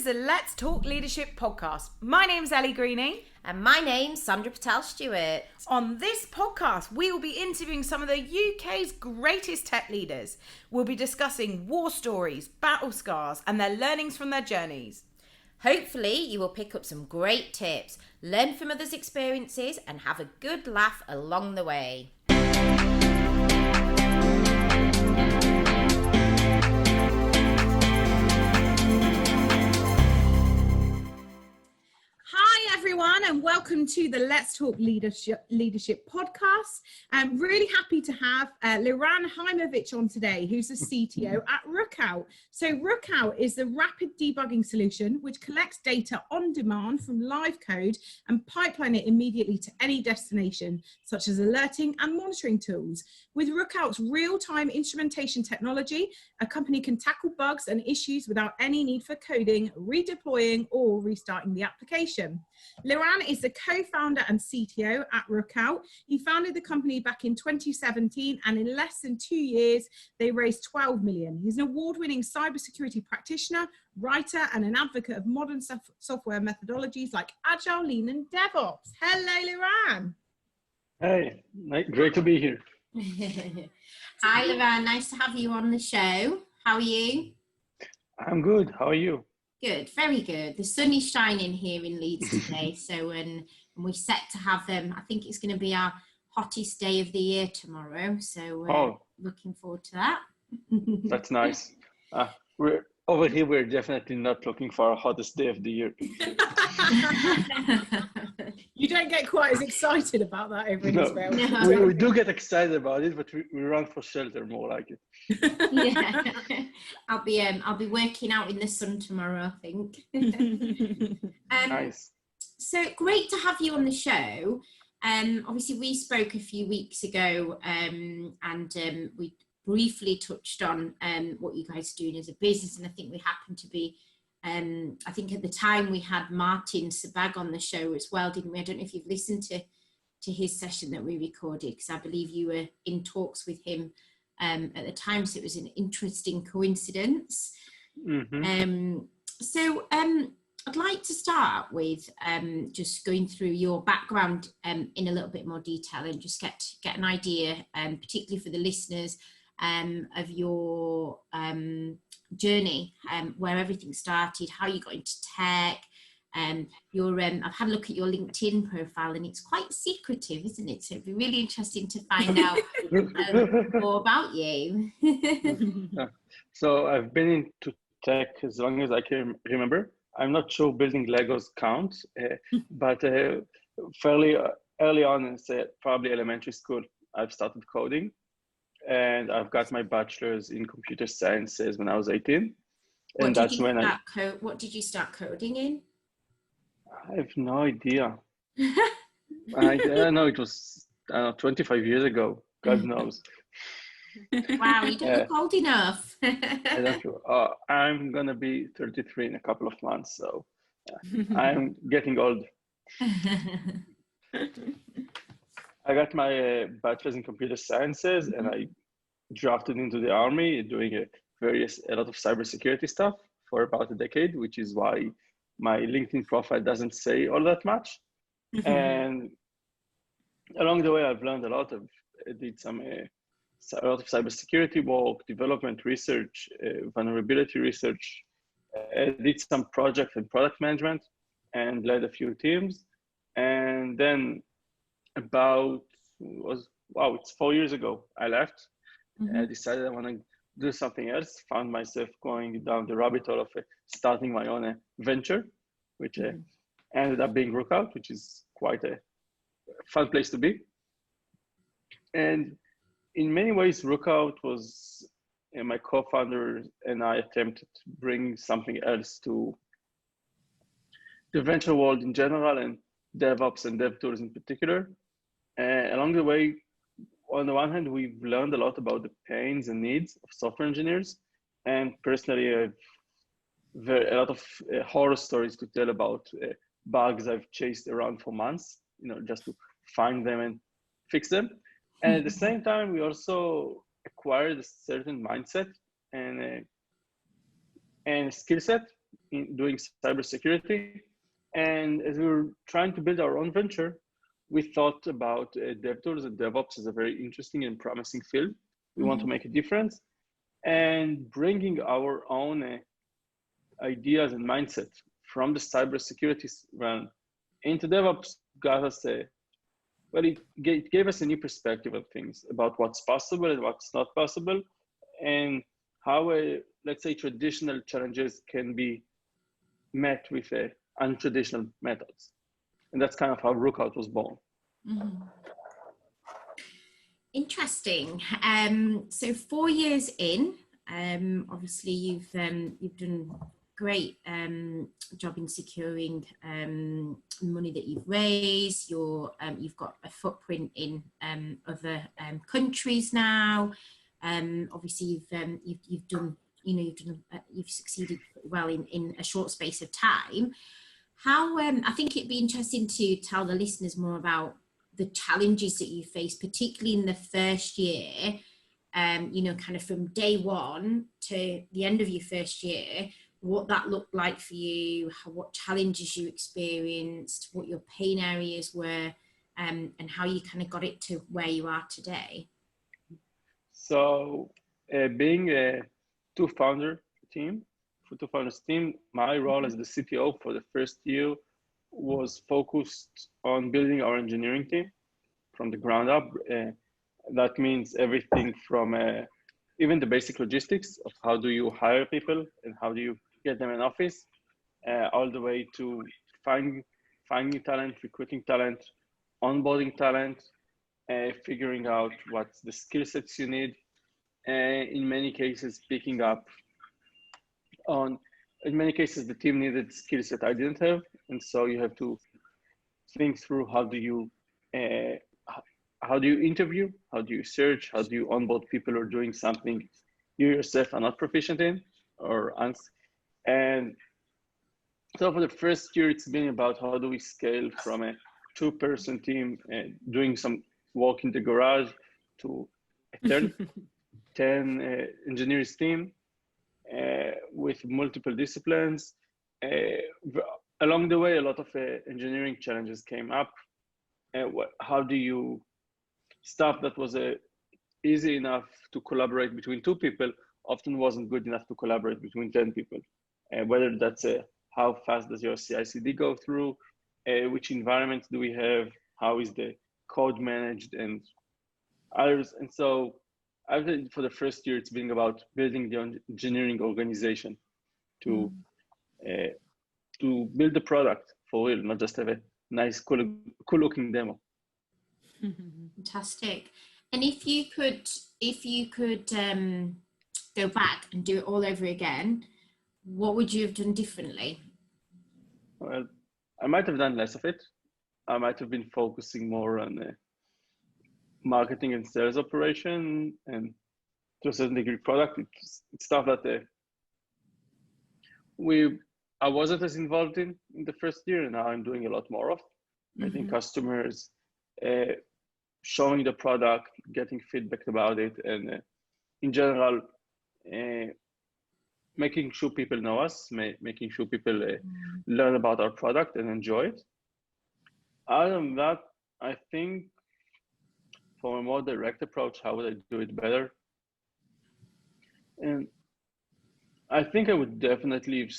the Let's Talk Leadership podcast. My name's Ellie Greening. And my name's Sandra Patel-Stewart. On this podcast, we will be interviewing some of the UK's greatest tech leaders. We'll be discussing war stories, battle scars, and their learnings from their journeys. Hopefully, you will pick up some great tips, learn from others' experiences, and have a good laugh along the way. Hi everyone, and welcome to the Let's Talk Leadership podcast. I'm really happy to have Liran Haimovitch on today, who's the CTO at Rookout. So Rookout is the rapid debugging solution which collects data on demand from live code and pipeline it immediately to any destination, such as alerting and monitoring tools. With Rookout's real-time instrumentation technology, a company can tackle bugs and issues without any need for coding, redeploying, or restarting the application. Liran is the co-founder and CTO at Rookout. He founded the company back in 2017, and in less than 2 years, they raised 12 million. He's an award-winning cybersecurity practitioner, writer, and an advocate of modern software methodologies like Agile, Lean, and DevOps. Hello, Liran. Hey, great to be here. Hi, Liran. Nice to have you on the show. How are you? I'm good. How are you? Good, very good. The sun is shining here in Leeds today, so and we're set to have I think it's going to be our hottest day of the year tomorrow. So looking forward to that. That's nice. We're over here. We're definitely not looking for our hottest day of the year. You don't get quite as excited about that over in Israel. No. We do get excited about it, but we run for shelter more like it. Yeah, I'll be working out in the sun tomorrow, I think. Nice. So great to have you on the show. Obviously we spoke a few weeks ago, and we briefly touched on what you guys are doing as a business, and I think we happened to be I think at the time we had Martin Sabag on the show as well, didn't we? I don't know if you've listened to his session that we recorded, because I believe you were in talks with him at the time, so it was an interesting coincidence. Mm-hmm. I'd like to start with just going through your background in a little bit more detail, and just get an idea, particularly for the listeners, of your journey, where everything started, how you got into tech. I've had a look at your LinkedIn profile, and it's quite secretive, isn't it? So it'd be really interesting to find out more about you. So I've been into tech as long as I can remember. I'm not sure building Legos counts, but fairly early on, probably elementary school, I've started coding. And I've got my bachelor's in computer sciences when I was 18. And What did you start coding in? I have no idea. I don't know, it was 25 years ago. God knows. Wow, you don't look old enough. I don't know. I'm going to be 33 in a couple of months, so I'm getting old. I got my bachelor's in computer sciences, and I drafted into the army doing a lot of cybersecurity stuff for about a decade, which is why my LinkedIn profile doesn't say all that much. And along the way, I've learned a lot. I did a lot of cybersecurity work, development research, vulnerability research. I did some project and product management, and led a few teams. And then it's 4 years ago, I left. I decided I want to do something else, found myself going down the rabbit hole of starting my own venture, which ended up being Rookout, which is quite a fun place to be. And in many ways, Rookout was my co-founder and I attempted to bring something else to the venture world in general, and DevOps and DevTools in particular. Along the way, on the one hand, we've learned a lot about the pains and needs of software engineers. And personally, I've a lot of horror stories to tell about bugs I've chased around for months, just to find them and fix them. And at the same time, we also acquired a certain mindset and skill set in doing cybersecurity. And as we were trying to build our own venture, we thought about DevTools and DevOps as a very interesting and promising field. We want to make a difference, and bringing our own ideas and mindset from the cybersecurity realm into DevOps got us it gave us a new perspective of things about what's possible and what's not possible, and how let's say traditional challenges can be met with untraditional methods. And that's kind of how Rookout was born. Interesting. So 4 years in, obviously you've done great job in securing money that you've raised. You've got a footprint in other countries now. Obviously you've succeeded pretty well in a short space of time. How I think it'd be interesting to tell the listeners more about the challenges that you faced, particularly in the first year. Kind of from day one to the end of your first year, what that looked like for you, what challenges you experienced, what your pain areas were, and how you kind of got it to where you are today. So being a two-founders team, my role as the CTO for the first year was focused on building our engineering team from the ground up. That means everything from even the basic logistics of how do you hire people and how do you get them in office, all the way to finding talent, recruiting talent, onboarding talent, figuring out what's the skill sets you need, in many cases picking up on, in many cases the team needed skills that I didn't have, and so you have to think through how do you interview, how do you search, how do you onboard people who are doing something you yourself are not proficient in, and so for the first year it's been about how do we scale from a 2-person team doing some work in the garage to a 10 engineers team with multiple disciplines. Along the way, a lot of engineering challenges came up. How do you stuff that was easy enough to collaborate between 2 people often wasn't good enough to collaborate between 10 people. Whether that's how fast does your CI/CD go through, which environment do we have, how is the code managed, and others. And so I think for the first year, it's been about building the engineering organization to build the product for real, not just have a nice, cool looking demo. Fantastic. And if you could go back and do it all over again, what would you have done differently? Well, I might have done less of it. I might have been focusing more on marketing and sales operation, and to a certain degree product. It's stuff that I wasn't as involved in the first year, and now I'm doing a lot more of. Meeting customers, showing the product, getting feedback about it, and in general, making sure people know us, making sure people learn about our product and enjoy it. Other than that, I think for a more direct approach, how would I do it better? And I think I would definitely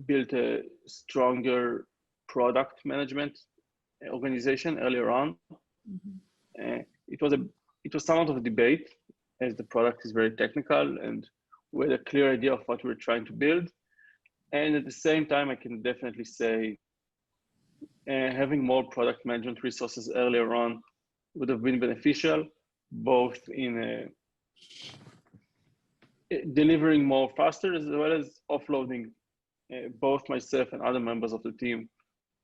build a stronger product management organization earlier on. It was somewhat of a debate, as the product is very technical and we had a clear idea of what we're trying to build. And at the same time, I can definitely say having more product management resources earlier on would have been beneficial, both in delivering more faster, as well as offloading both myself and other members of the team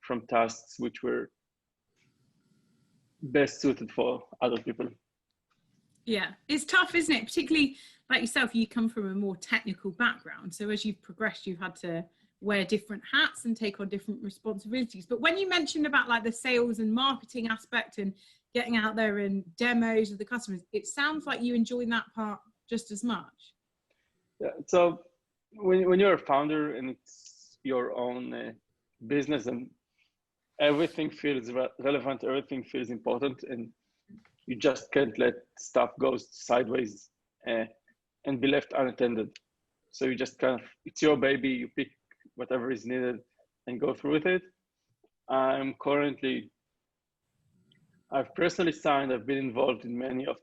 from tasks which were best suited for other people. Yeah, it's tough, isn't it? Particularly like yourself, you come from a more technical background. So as you've progressed, you've had to wear different hats and take on different responsibilities. But when you mentioned about like the sales and marketing aspect and getting out there and demos with the customers, it sounds like you enjoy that part just as much. Yeah, so when you're a founder and it's your own business, and everything feels relevant, everything feels important, and you just can't let stuff go sideways and be left unattended. So you just kind of, it's your baby, you pick whatever is needed and go through with it. I've personally signed, I've been involved in many of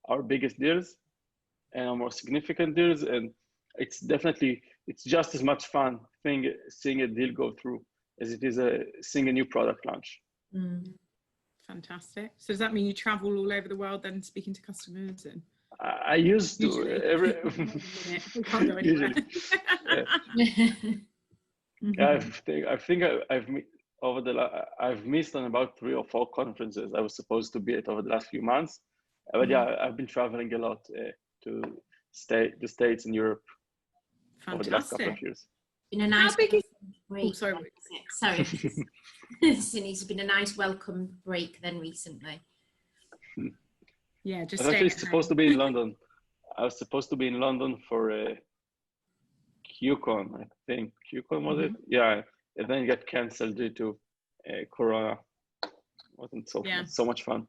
our biggest deals and our more significant deals, and it's just as much fun seeing a deal go through as it is seeing a new product launch. Fantastic. So does that mean you travel all over the world then, speaking to customers? And I used to we can't go anywhere. I've missed on about 3 or 4 conferences I was supposed to be at over the last few months, but yeah, I've been traveling a lot to the States and Europe over the last couple of years. Been a nice. How big is? Break. Oh, sorry. It's been a nice welcome break then recently. Yeah, just I was actually supposed to be in London. I was supposed to be in London for QCon, I think. QCon was it? Yeah, and then it got cancelled due to Corona. Wasn't so much fun.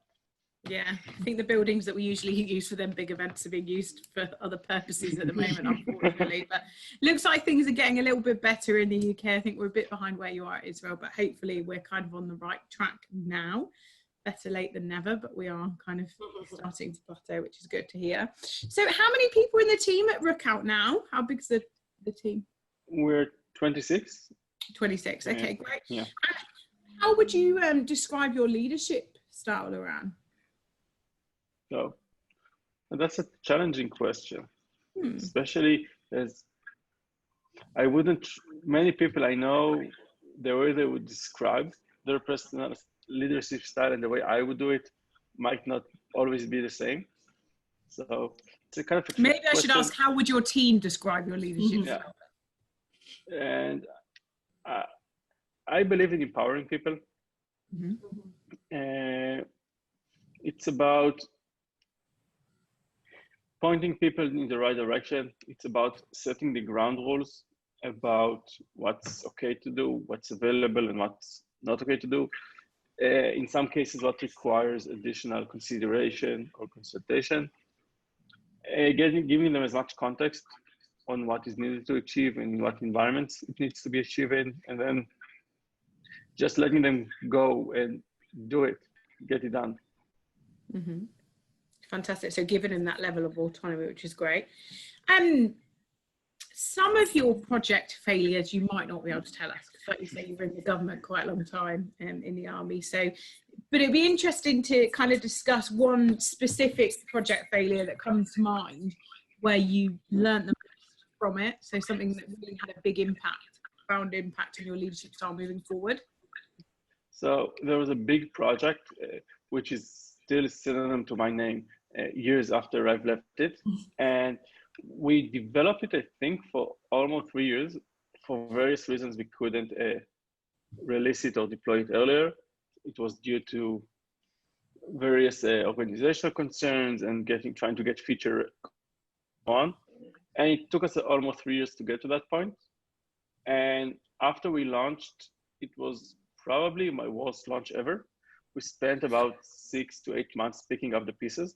Yeah, I think the buildings that we usually use for them big events are being used for other purposes at the moment, unfortunately. But looks like things are getting a little bit better in the UK. I think we're a bit behind where you are at Israel, but hopefully we're kind of on the right track now. Better late than never, but we are kind of starting to plateau, which is good to hear. So how many people in the team at Rookout now? How big's the team? We're 26. 26, okay, great. Yeah. And how would you describe your leadership style, Liran? So that's a challenging question, especially as many people I know, the way they would describe their personal leadership style and the way I would do it might not always be the same. So it's a kind of a maybe I should ask, how would your team describe your leadership style? And I believe in empowering people. It's about pointing people in the right direction. It's about setting the ground rules about what's okay to do, what's available, and what's not okay to do. In some cases, what requires additional consideration or consultation. Giving them as much context on what is needed to achieve and what environments it needs to be achieved in, and then just letting them go and do it, get it done. Fantastic. So giving them that level of autonomy, which is great. Some of your project failures you might not be able to tell us, because like you say, you were in the government quite a long time in the army. So, but it'd be interesting to kind of discuss one specific project failure that comes to mind where you learned the most from it. So something that really had a big impact, profound impact on your leadership style moving forward. So there was a big project, which is still synonym to my name years after I've left it. And we developed it, I think, for almost 3 years. For various reasons, we couldn't release it or deploy it earlier. It was due to various organizational concerns and trying to get feature on. And it took us almost 3 years to get to that point. And after we launched, it was probably my worst launch ever. We spent about 6 to 8 months picking up the pieces.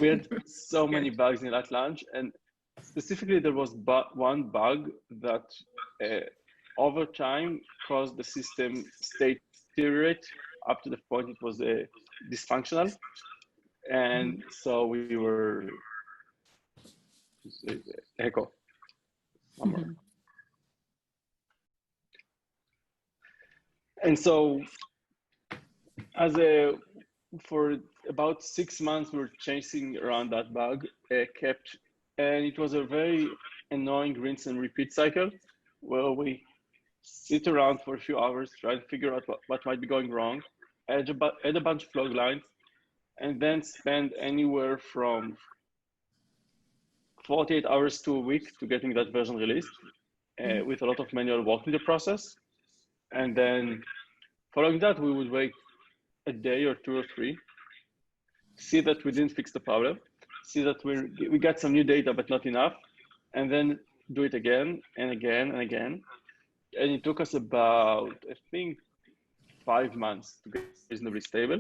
We had so many bugs in that launch, and specifically there was one bug that over time caused the system state deteriorate up to the point it was dysfunctional. And so we were echo. And so for about 6 months, we were chasing around that bug, and it was a very annoying rinse and repeat cycle where we sit around for a few hours, try to figure out what might be going wrong, add a bunch of log lines, and then spend anywhere from 48 hours to a week to getting that version released with a lot of manual work in the process. And then following that, we would wait a day or 2 or 3, see that we didn't fix the problem, see that we got some new data, but not enough, and then do it again and again and again. And it took us about, I think, 5 months to get reasonably stable.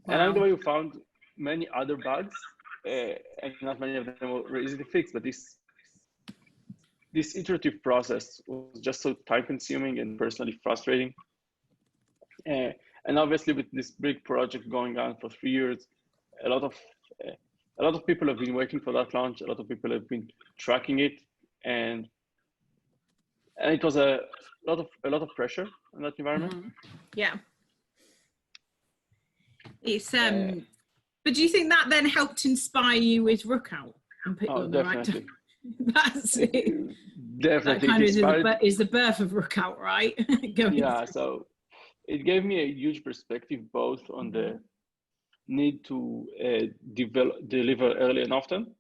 Wow. And along the way, we found many other bugs, and not many of them were easy to fix. But this iterative process was just so time-consuming and personally frustrating. And obviously, with this big project going on for 3 years, a lot of people have been waiting for that launch. A lot of people have been tracking it, and it was a lot of pressure in that environment. Mm-hmm. Yeah. It's but do you think that then helped inspire you with Rookout and put you on the Definitely. right? That's it. Definitely. That kind of is the birth of Rookout, right? Yeah. So it gave me a huge perspective, both on the need to deliver early and often,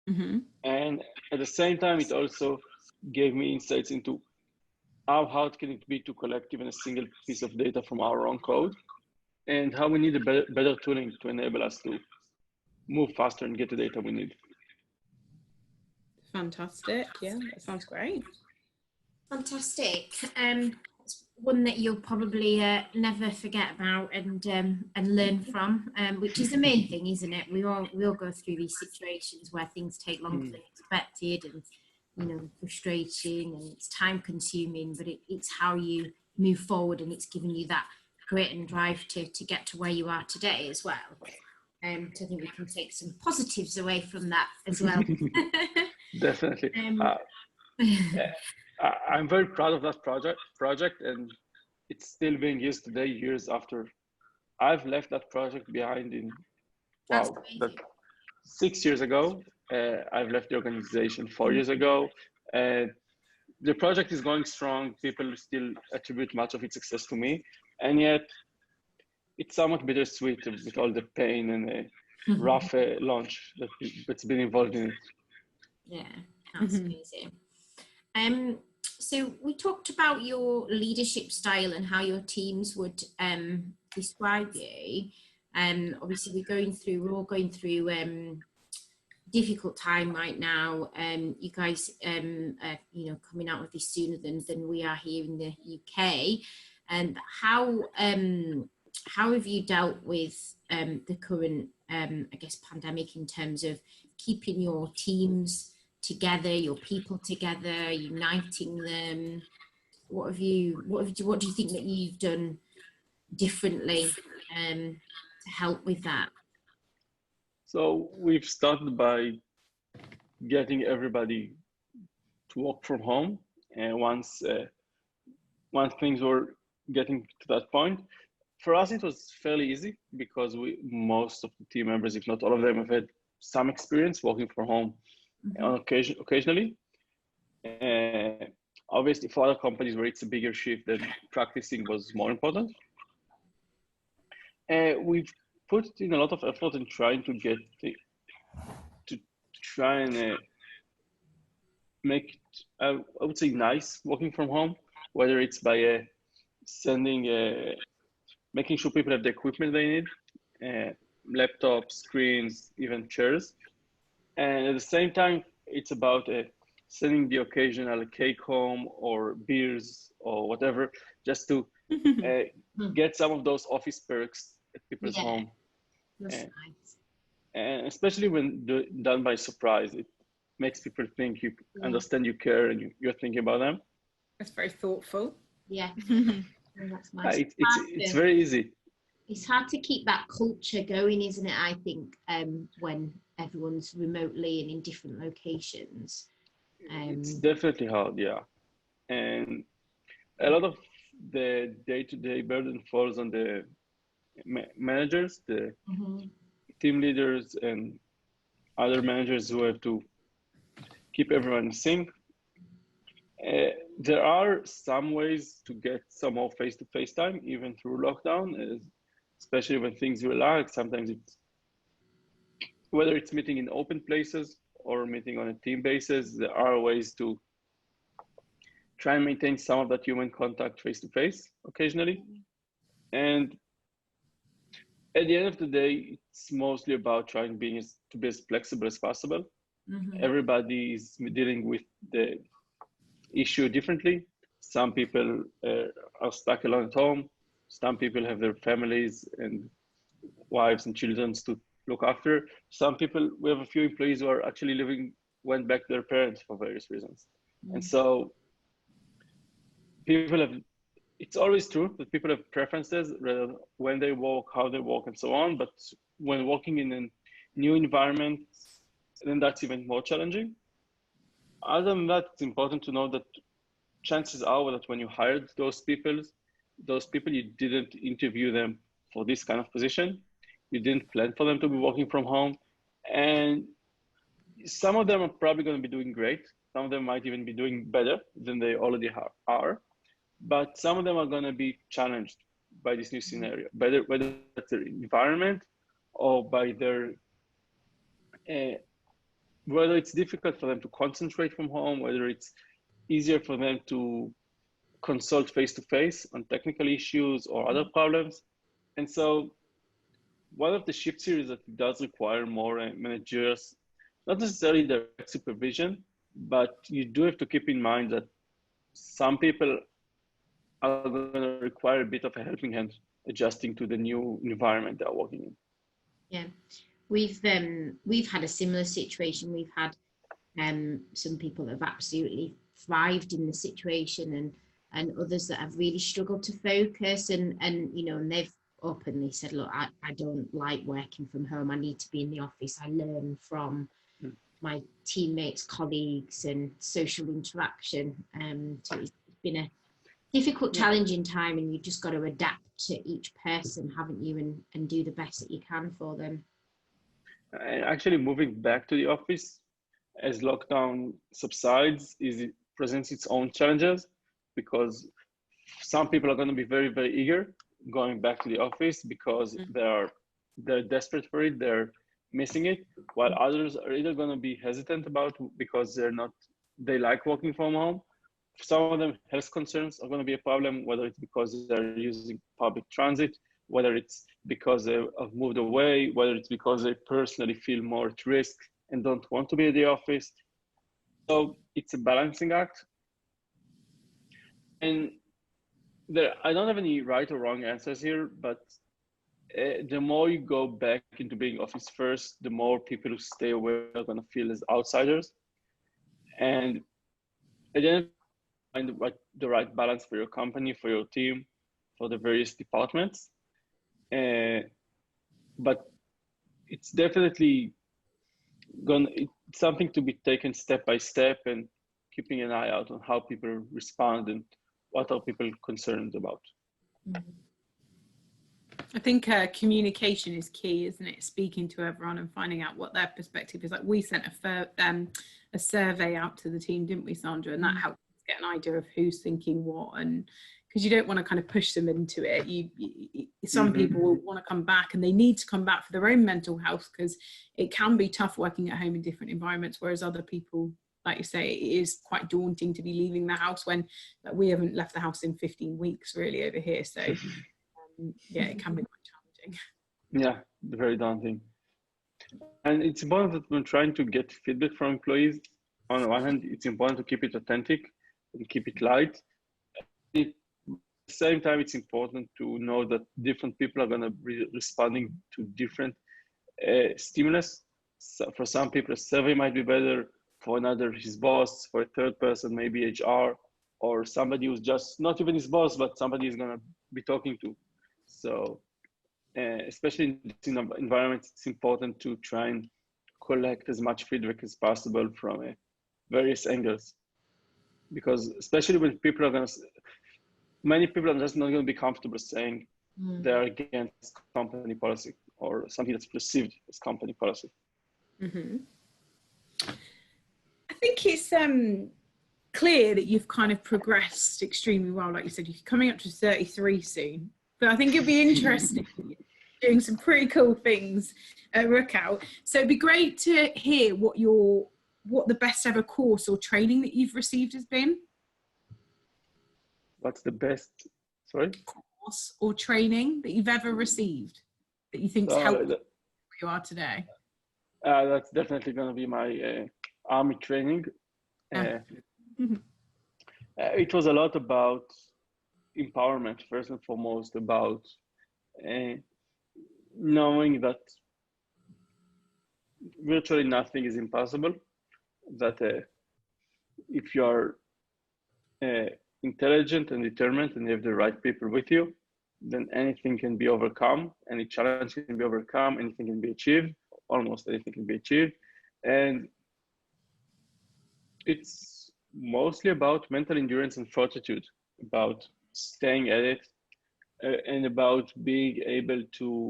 mm-hmm. and at the same time, it also gave me insights into how hard can it be to collect even a single piece of data from our own code, and how we need a better tooling to enable us to move faster and get the data we need. Fantastic. Yeah, that sounds great. Fantastic. It's one that you'll probably never forget about and learn from, which is the main thing, isn't it? We all go through these situations where things take longer than expected, and frustrating, and it's time consuming, but it's how you move forward, and it's giving you that grit and drive to get to where you are today as well. So I think we can take some positives away from that as well. Definitely. I'm very proud of that project, and it's still being used today, years after I've left that project behind. 6 years ago. I've left the organization 4 years ago. The project is going strong. People still attribute much of its success to me, and yet it's somewhat bittersweet with all the pain and the rough launch that's been involved in it. Yeah, that's amazing. So we talked about your leadership style and how your teams would describe you. Obviously, we're all going through difficult time right now. You guys are coming out of this sooner than we are here in the UK. And how have you dealt with the current pandemic in terms of keeping your teams together, your people together, uniting them? What do you think that you've done differently to help with that? So we've started by getting everybody to work from home, and once things were getting to that point, for us it was fairly easy, because most of the team members, if not all of them, have had some experience working from home occasionally. Obviously, for other companies where it's a bigger shift, then practicing was more important. We've put in a lot of effort in trying to get make it, I would say, nice working from home, whether it's by making sure people have the equipment they need, laptops, screens, even chairs. And at the same time, it's about sending the occasional cake home or beers or whatever, just to get some of those office perks at people's home. That's nice. And especially when done by surprise, it makes people think you understand, you care, and you're thinking about them. That's very thoughtful. Yeah. That's nice. It's very easy. It's hard to keep that culture going, isn't it? I think when everyone's remotely and in different locations. It's definitely hard, yeah. And a lot of the day-to-day burden falls on the managers, the team leaders, and other managers who have to keep everyone in sync. There are some ways to get some more face-to-face time, even through lockdown, especially when things relax. Sometimes whether it's meeting in open places or meeting on a team basis, there are ways to try and maintain some of that human contact face-to-face occasionally. And at the end of the day, it's mostly about trying to be as flexible as possible. Everybody is dealing with the issue differently. Some people are stuck alone at home. Some people have their families and wives and children to look after. Some people, we have a few employees who are actually went back to their parents for various reasons. And so people have, it's always true that people have preferences when they work, how they work, and so on. But when working in a new environment, then that's even more challenging. Other than that, it's important to know that chances are that when you hired those people, you didn't interview them for this kind of position. You didn't plan for them to be working from home. And some of them are probably going to be doing great. Some of them might even be doing better than they already are. But some of them are going to be challenged by this new scenario, whether it's their environment or by their, whether it's difficult for them to concentrate from home, whether it's easier for them to consult face-to-face on technical issues or other problems. And so one of the shifts here is that it does require more managers, not necessarily direct supervision, but you do have to keep in mind that some people are going to require a bit of a helping hand adjusting to the new environment they're working in. Yeah, we've had a similar situation. We've had some people that have absolutely thrived in the situation, and others that have really struggled to focus, and they've openly said, look, I don't like working from home. I need to be in the office. I learn from my teammates, colleagues, and social interaction. So it's been a difficult, challenging time, and you just got to adapt to each person, haven't you, and do the best that you can for them. Actually, moving back to the office as lockdown subsides presents its own challenges, because some people are going to be very, very eager going back to the office because they're desperate for it, they're missing it, while others are either going to be hesitant about because they like working from home. Some of them, health concerns are going to be a problem, whether it's because they're using public transit, whether it's because they have moved away, whether it's because they personally feel more at risk and don't want to be at the office. So it's a balancing act. And I don't have any right or wrong answers here, but the more you go back into being office first, the more people who stay away are going to feel as outsiders. And again, find the right balance for your company, for your team, for the various departments. But it's definitely it's something to be taken step by step, and keeping an eye out on how people respond and what are people concerned about. I think communication is key, isn't it? Speaking to everyone and finding out what their perspective is. Like, we sent a survey out to the team, didn't we, Sandra? And that helped us get an idea of who's thinking what, and because you don't want to kind of push them into it. Some people will want to come back, and they need to come back for their own mental health, because it can be tough working at home in different environments, whereas other people, like you say, it is quite daunting to be leaving the house when we haven't left the house in 15 weeks really over here. So yeah, it can be quite challenging. Yeah, very daunting. And it's important that when trying to get feedback from employees, on the one hand, it's important to keep it authentic and keep it light. At the same time, it's important to know that different people are going to be responding to different stimulus. So for some people, a survey might be better. For another, his boss. For a third person, maybe HR, or somebody who's just not even his boss, but somebody he's going to be talking to. So especially in this environment, it's important to try and collect as much feedback as possible from various angles, because especially when people are many people are just not going to be comfortable saying they're against company policy or something that's perceived as company policy. I think it's clear that you've kind of progressed extremely well. Like you said, you're coming up to 33 soon, but I think it'd be interesting doing some pretty cool things at Rookout. So it'd be great to hear what the best ever course or training that you've received has been. What's the best, course or training that you've ever received that you think's helped where you are today? That's definitely going to be my army training. Mm-hmm. It was a lot about empowerment, first and foremost, about knowing that virtually nothing is impossible, that if you are intelligent and determined and you have the right people with you, then anything can be overcome, any challenge can be overcome, anything can be achieved, almost anything can be achieved. And it's mostly about mental endurance and fortitude, about staying at it, and about being able to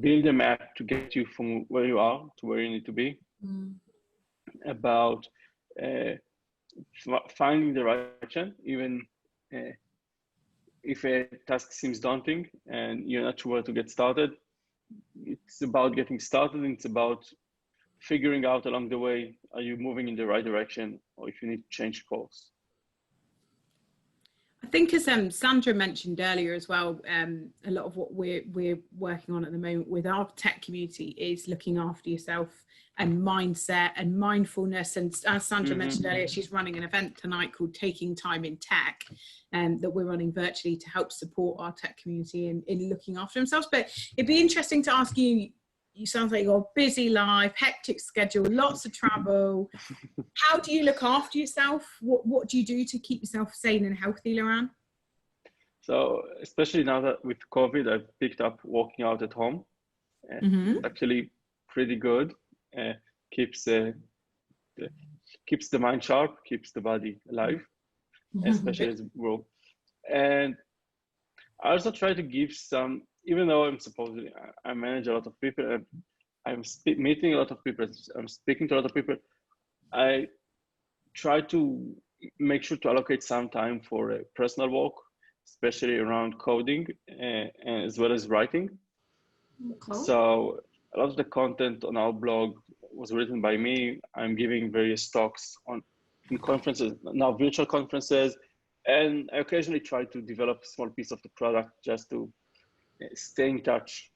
build a map to get you from where you are to where you need to be, about finding the right direction, even if a task seems daunting and you're not sure where to get started. It's about getting started, and it's about figuring out along the way, are you moving in the right direction, or if you need to change course. I think, as Sandra mentioned earlier as well, a lot of what we're working on at the moment with our tech community is looking after yourself and mindset and mindfulness. And as Sandra mentioned earlier, she's running an event tonight called Taking Time in Tech, that we're running virtually to help support our tech community in looking after themselves. But it'd be interesting to ask you, you sound like you've got a busy life, hectic schedule, lots of travel. How do you look after yourself? What do you do to keep yourself sane and healthy, Liran? So especially now that with COVID, I've picked up working out at home. It's actually pretty good. Keeps the mind sharp, keeps the body alive, especially as we grow. And I also try to give some, even though I manage a lot of people, I'm meeting a lot of people, I'm speaking to a lot of people, I try to make sure to allocate some time for a personal work, especially around coding as well as writing. Cool. So a lot of the content on our blog was written by me. I'm giving various talks in conferences, now virtual conferences, and I occasionally try to develop a small piece of the product just to stay in touch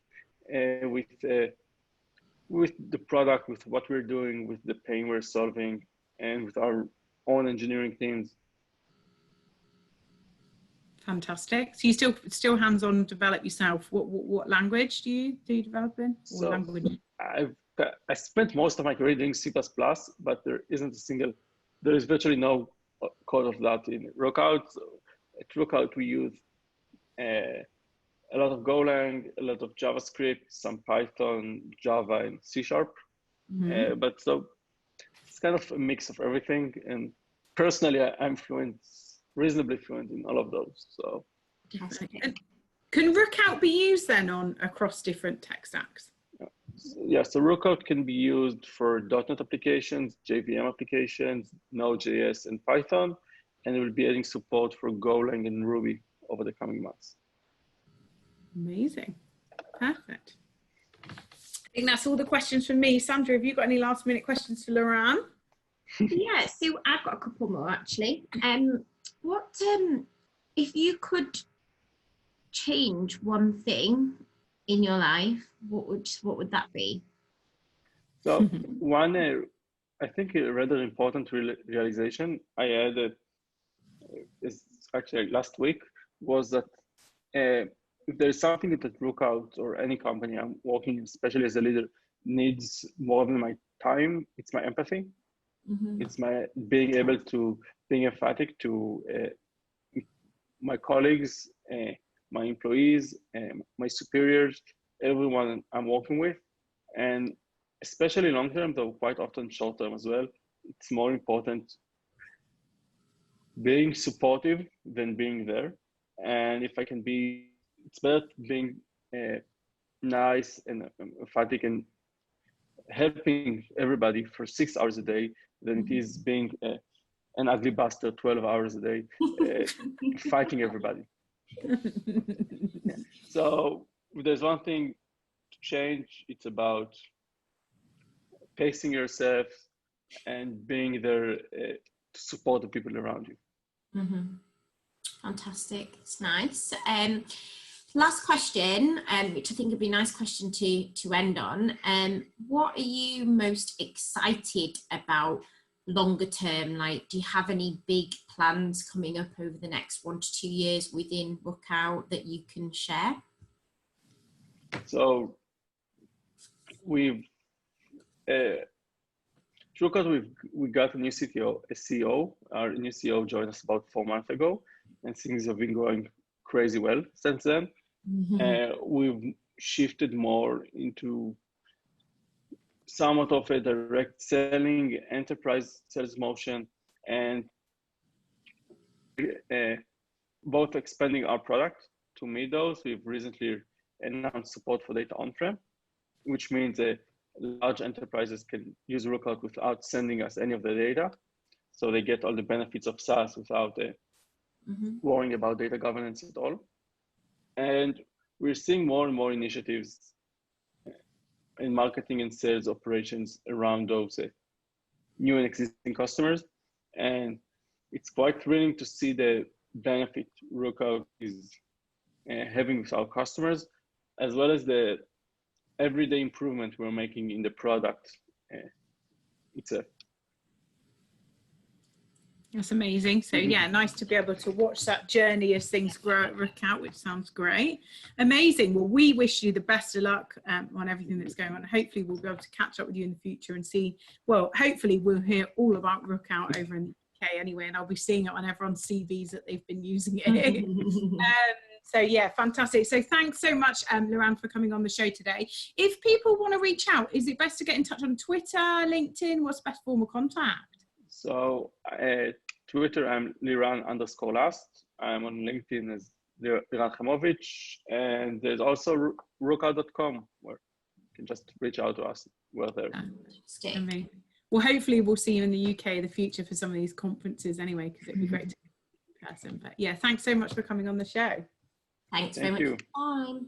with the product, with what we're doing, with the pain we're solving, and with our own engineering teams. Fantastic. So you still hands-on develop yourself. What language do you develop in? So language? I spent most of my career doing C++, but there is virtually no code of that in Rookout. At Rookout, we use a lot of Golang, a lot of JavaScript, some Python, Java, and C#. But so it's kind of a mix of everything. And personally, I'm reasonably fluent in all of those. So, and can Rookout be used then across different tech stacks? Yeah, so Rookout can be used for .NET applications, JVM applications, Node.js, and Python, and it will be adding support for Golang and Ruby over the coming months. Amazing. Perfect. I think that's all the questions from me. Sandra, have you got any last minute questions for Liran? Yeah, so I've got a couple more actually. What if you could change one thing in your life, what would that be? So one, I think a rather important realization I had is actually last week was that if there is something that Rookout or any company I'm working in, especially as a leader, needs more than my time, it's my empathy. It's my being able to being emphatic to my colleagues, my employees, my superiors, everyone I'm working with. And especially long term, though quite often short term as well, it's more important being supportive than being there. And if I can be, it's better being nice and emphatic and helping everybody for 6 hours a day than it is being an ugly bastard 12 hours a day, fighting everybody. So if there's one thing to change, it's about pacing yourself and being there to support the people around you. Fantastic. It's nice. Last question, which I think would be a nice question to end on. What are you most excited about longer term? Like, do you have any big plans coming up over the next 1 to 2 years within Rookout that you can share? So we've Rookout, we got a new CTO, a CEO. Our new CEO joined us about 4 months ago, and things have been going crazy well since then. We've shifted more into somewhat of a direct selling enterprise sales motion, and both expanding our product to meet those. We've recently announced support for data on-prem, which means large enterprises can use Rookout without sending us any of the data. So they get all the benefits of SaaS without worrying about data governance at all. And we're seeing more and more initiatives in marketing and sales operations around those new and existing customers. And it's quite thrilling to see the benefit Rookout is having with our customers, as well as the everyday improvement we're making in the product itself. That's amazing. So yeah, nice to be able to watch that journey as things grow at Rookout, which sounds great. Amazing. Well, we wish you the best of luck on everything that's going on. Hopefully we'll be able to catch up with you in the future and see, well, hopefully we'll hear all about Rookout over in the UK anyway, and I'll be seeing it on everyone's CVs that they've been using it. So yeah, fantastic. So thanks so much, Liran, for coming on the show today. If people want to reach out, is it best to get in touch on Twitter, LinkedIn? What's the best form of contact? So Twitter, I'm Liran_last. I'm on LinkedIn as Liran Haimovitch, and there's also Rookout.com where you can just reach out to us. We're there. Amazing. Well, hopefully we'll see you in the UK in the future for some of these conferences anyway, because it'd be great to meet in person. But yeah, thanks so much for coming on the show. Thanks very much for your time.